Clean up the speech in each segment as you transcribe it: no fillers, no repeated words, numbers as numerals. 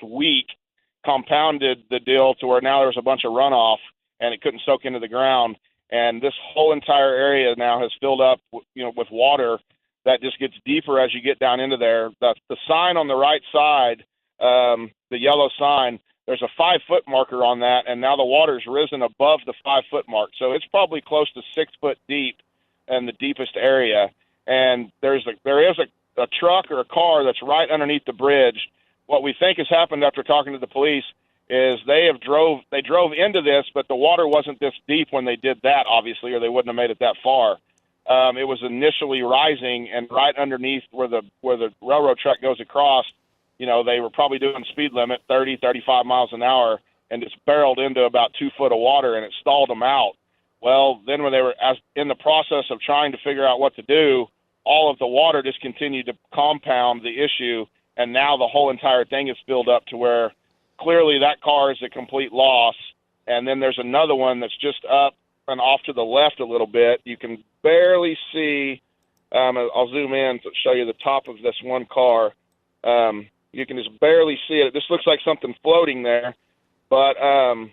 week compounded the deal to where now there's a bunch of runoff and it couldn't soak into the ground. And this whole entire area now has filled up, with water that just gets deeper as you get down into there. The sign on the right side, the yellow sign, there's a 5-foot marker on that, and now the water's risen above the 5-foot mark. So it's probably close to 6 foot deep in the deepest area. And there is a truck or a car that's right underneath the bridge. What we think has happened after talking to the police is they drove into this, but the water wasn't this deep when they did that, obviously, or they wouldn't have made it that far. It was initially rising, and right underneath where the railroad track goes across, they were probably doing speed limit 30, 35 miles an hour, and just barreled into about 2 foot of water, and it stalled them out. Well, then when they were in the process of trying to figure out what to do, all of the water just continued to compound the issue, and now the whole entire thing is filled up to where clearly that car is a complete loss. And then there's another one that's just up and off to the left a little bit. You can barely see, I'll zoom in to show you the top of this one car. You can just barely see it. It just looks like something floating there. But and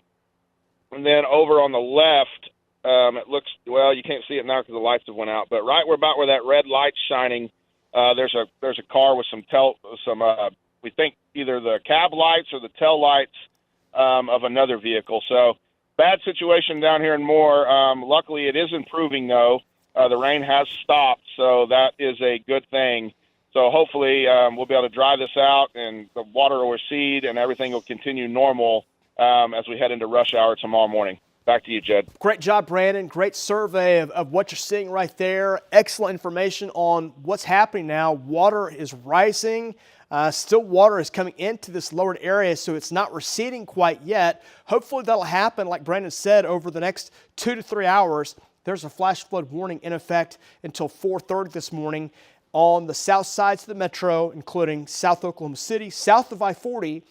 then over on the left, it looks, well, you can't see it now because the lights have went out. But right about where that red light's shining, there's a car with some we think either the cab lights or the tail lights of another vehicle. So bad situation down here and more. Luckily, it is improving, though. The rain has stopped, so that is a good thing. So hopefully we'll be able to dry this out, and the water will recede, and everything will continue normal as we head into rush hour tomorrow morning. Back to you, Jed. Great job, Brandon. Great survey of what you're seeing right there. Excellent information on what's happening now. Water is rising. Still water is coming into this lowered area, so it's not receding quite yet. Hopefully that'll happen, like Brandon said, over the next 2 to 3 hours. There's a flash flood warning in effect until 4:30 this morning on the south sides of the metro, including South Oklahoma City, south of I-40,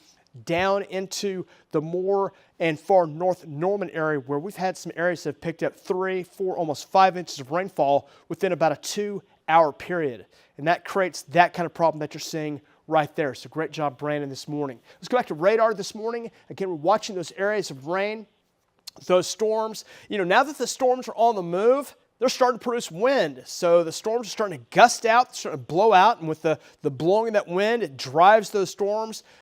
down into the more and far north Norman area, where we've had some areas that have picked up 3, 4, almost 5 inches of rainfall within about a 2-hour period. And that creates that kind of problem that you're seeing right there. So great job, Brandon, this morning. Let's go back to radar this morning. Again, we're watching those areas of rain, those storms. Now that the storms are on the move, they're starting to produce wind. So the storms are starting to gust out, starting to blow out. And with the blowing of that wind, it drives those storms